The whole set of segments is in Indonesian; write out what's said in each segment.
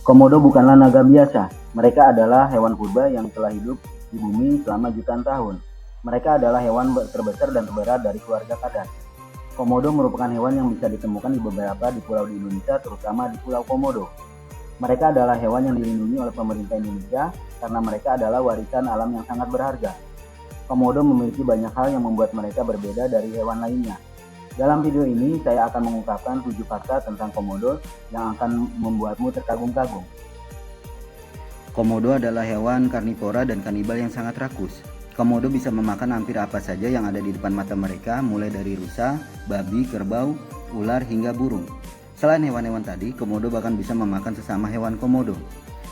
Komodo bukanlah naga biasa. Mereka adalah hewan purba yang telah hidup di bumi selama jutaan tahun. Mereka adalah hewan terbesar dan terberat dari keluarga kadal. Komodo merupakan hewan yang bisa ditemukan di beberapa pulau di Indonesia, terutama di Pulau Komodo. Mereka adalah hewan yang dilindungi oleh pemerintah Indonesia karena mereka adalah warisan alam yang sangat berharga. Komodo memiliki banyak hal yang membuat mereka berbeda dari hewan lainnya. Dalam video ini, saya akan mengungkapkan 7 fakta tentang komodo yang akan membuatmu terkagum-kagum. Komodo adalah hewan karnivora dan kanibal yang sangat rakus. Komodo bisa memakan hampir apa saja yang ada di depan mata mereka, mulai dari rusa, babi, kerbau, ular, hingga burung. Selain hewan-hewan tadi, komodo bahkan bisa memakan sesama hewan komodo.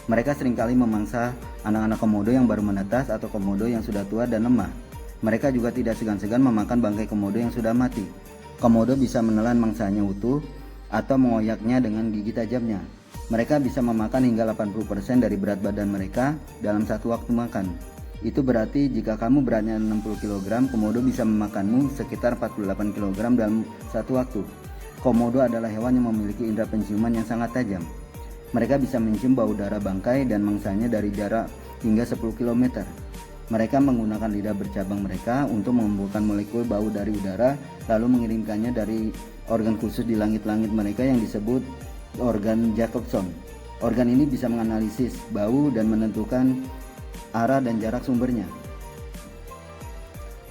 Mereka seringkali memangsa anak-anak komodo yang baru menetas atau komodo yang sudah tua dan lemah. Mereka juga tidak segan-segan memakan bangkai komodo yang sudah mati. Komodo bisa menelan mangsanya utuh atau mengoyaknya dengan gigi tajamnya. Mereka bisa memakan hingga 80% dari berat badan mereka dalam satu waktu makan. Itu berarti jika kamu beratnya 60 kg, komodo bisa memakanmu sekitar 48 kg dalam satu waktu. Komodo adalah hewan yang memiliki indera penciuman yang sangat tajam. Mereka bisa mencium bau darah bangkai dan mangsanya dari jarak hingga 10 km. Mereka menggunakan lidah bercabang mereka untuk mengumpulkan molekul bau dari udara, lalu mengirimkannya dari organ khusus di langit-langit mereka yang disebut organ Jacobson. Organ ini bisa menganalisis bau dan menentukan arah dan jarak sumbernya.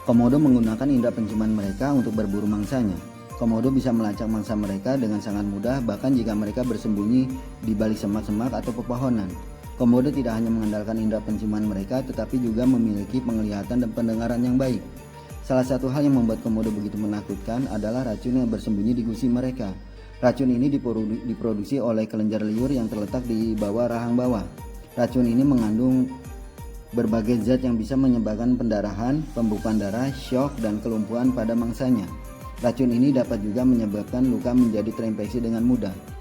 Komodo menggunakan indera penciuman mereka untuk berburu mangsanya. Komodo bisa melacak mangsa mereka dengan sangat mudah, bahkan jika mereka bersembunyi di balik semak-semak atau pepohonan. Komodo tidak hanya mengandalkan indera penciuman mereka, tetapi juga memiliki penglihatan dan pendengaran yang baik. Salah satu hal yang membuat komodo begitu menakutkan adalah racun yang bersembunyi di gusi mereka. Racun ini diproduksi oleh kelenjar liur yang terletak di bawah rahang bawah. Racun ini mengandung berbagai zat yang bisa menyebabkan pendarahan, pembekuan darah, syok, dan kelumpuhan pada mangsanya. Racun ini dapat juga menyebabkan luka menjadi terinfeksi dengan mudah.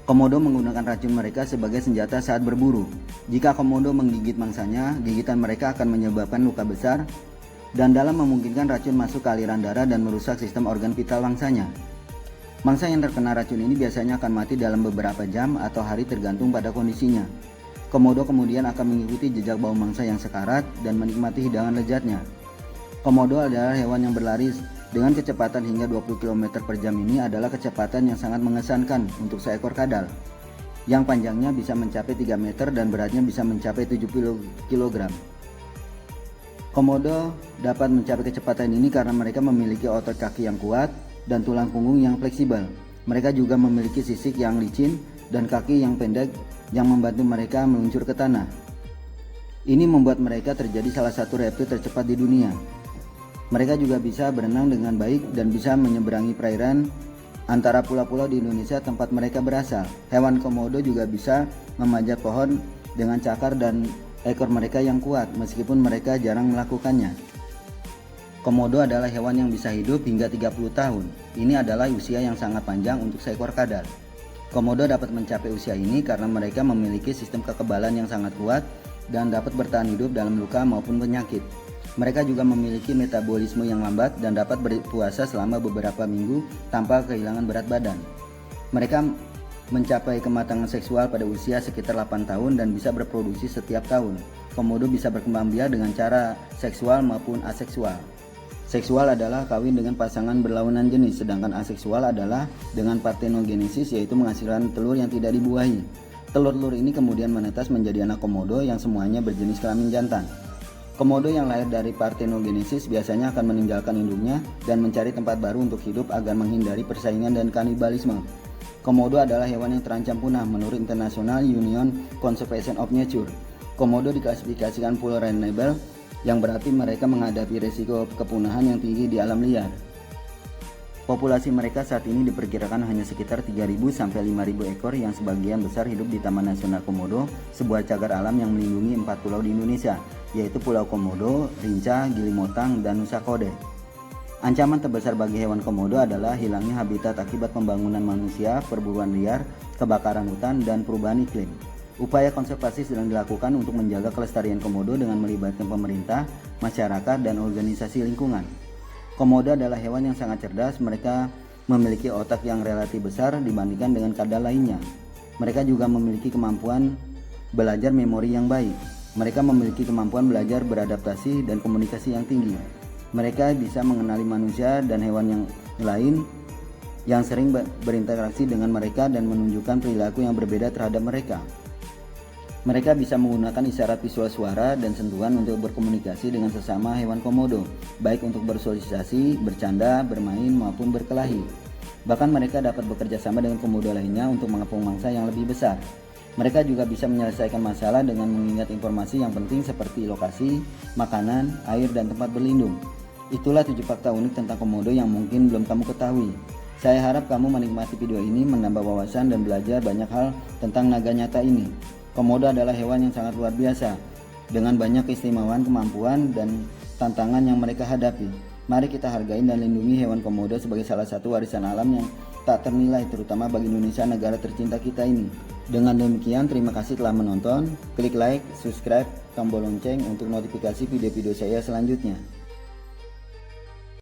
Komodo menggunakan racun mereka sebagai senjata saat berburu. Jika komodo menggigit mangsanya, gigitan mereka akan menyebabkan luka besar dan dalam memungkinkan racun masuk ke aliran darah dan merusak sistem organ vital mangsanya. Mangsa yang terkena racun ini biasanya akan mati dalam beberapa jam atau hari tergantung pada kondisinya. Komodo kemudian akan mengikuti jejak bau mangsa yang sekarat dan menikmati hidangan lezatnya. Komodo adalah hewan yang berlari dengan kecepatan hingga 20 km per jam. Ini adalah kecepatan yang sangat mengesankan untuk seekor kadal, yang panjangnya bisa mencapai 3 meter dan beratnya bisa mencapai 70 kg. Komodo dapat mencapai kecepatan ini karena mereka memiliki otot kaki yang kuat dan tulang punggung yang fleksibel. Mereka juga memiliki sisik yang licin dan kaki yang pendek yang membantu mereka meluncur ke tanah. Ini membuat mereka terjadi salah satu reptil tercepat di dunia. Mereka juga bisa berenang dengan baik dan bisa menyeberangi perairan antara pulau-pulau di Indonesia tempat mereka berasal. Hewan komodo juga bisa memanjat pohon dengan cakar dan ekor mereka yang kuat, meskipun mereka jarang melakukannya. Komodo adalah hewan yang bisa hidup hingga 30 tahun. Ini adalah usia yang sangat panjang untuk seekor kadal. Komodo dapat mencapai usia ini karena mereka memiliki sistem kekebalan yang sangat kuat dan dapat bertahan hidup dalam luka maupun penyakit. Mereka juga memiliki metabolisme yang lambat dan dapat berpuasa selama beberapa minggu tanpa kehilangan berat badan. Mereka mencapai kematangan seksual pada usia sekitar 8 tahun dan bisa berproduksi setiap tahun. Komodo bisa berkembang biak dengan cara seksual maupun aseksual. Seksual adalah kawin dengan pasangan berlawanan jenis, sedangkan aseksual adalah dengan partenogenesis, yaitu menghasilkan telur yang tidak dibuahi. Telur-telur ini kemudian menetas menjadi anak komodo yang semuanya berjenis kelamin jantan. Komodo yang lahir dari partenogenesis biasanya akan meninggalkan induknya dan mencari tempat baru untuk hidup agar menghindari persaingan dan kanibalisme. Komodo adalah hewan yang terancam punah menurut International Union Conservation of Nature. Komodo diklasifikasikan vulnerable, yang berarti mereka menghadapi risiko kepunahan yang tinggi di alam liar. Populasi mereka saat ini diperkirakan hanya sekitar 3.000 sampai 5.000 ekor, yang sebagian besar hidup di Taman Nasional Komodo, sebuah cagar alam yang melindungi 4 pulau di Indonesia, yaitu Pulau Komodo, Rinca, Gili Motang, dan Nusa Kode. Ancaman terbesar bagi hewan komodo adalah hilangnya habitat akibat pembangunan manusia, perburuan liar, kebakaran hutan, dan perubahan iklim. Upaya konservasi sedang dilakukan untuk menjaga kelestarian komodo dengan melibatkan pemerintah, masyarakat, dan organisasi lingkungan. Komodo adalah hewan yang sangat cerdas. Mereka memiliki otak yang relatif besar dibandingkan dengan kadal lainnya. Mereka juga memiliki kemampuan belajar memori yang baik. Mereka memiliki kemampuan belajar beradaptasi dan komunikasi yang tinggi. Mereka bisa mengenali manusia dan hewan yang lain yang sering berinteraksi dengan mereka dan menunjukkan perilaku yang berbeda terhadap mereka. Mereka bisa menggunakan isyarat visual suara dan sentuhan untuk berkomunikasi dengan sesama hewan komodo, baik untuk bersosialisasi, bercanda, bermain, maupun berkelahi. Bahkan mereka dapat bekerja sama dengan komodo lainnya untuk mengepung mangsa yang lebih besar. Mereka juga bisa menyelesaikan masalah dengan mengingat informasi yang penting seperti lokasi, makanan, air, dan tempat berlindung. Itulah 7 fakta unik tentang komodo yang mungkin belum kamu ketahui. Saya harap kamu menikmati video ini, menambah wawasan dan belajar banyak hal tentang naga nyata ini. Komodo adalah hewan yang sangat luar biasa, dengan banyak keistimewaan, kemampuan, dan tantangan yang mereka hadapi. Mari kita hargai dan lindungi hewan komodo sebagai salah satu warisan alam yang tak ternilai, terutama bagi Indonesia, negara tercinta kita ini. Dengan demikian, terima kasih telah menonton. Klik like, subscribe, tombol lonceng untuk notifikasi video-video saya selanjutnya.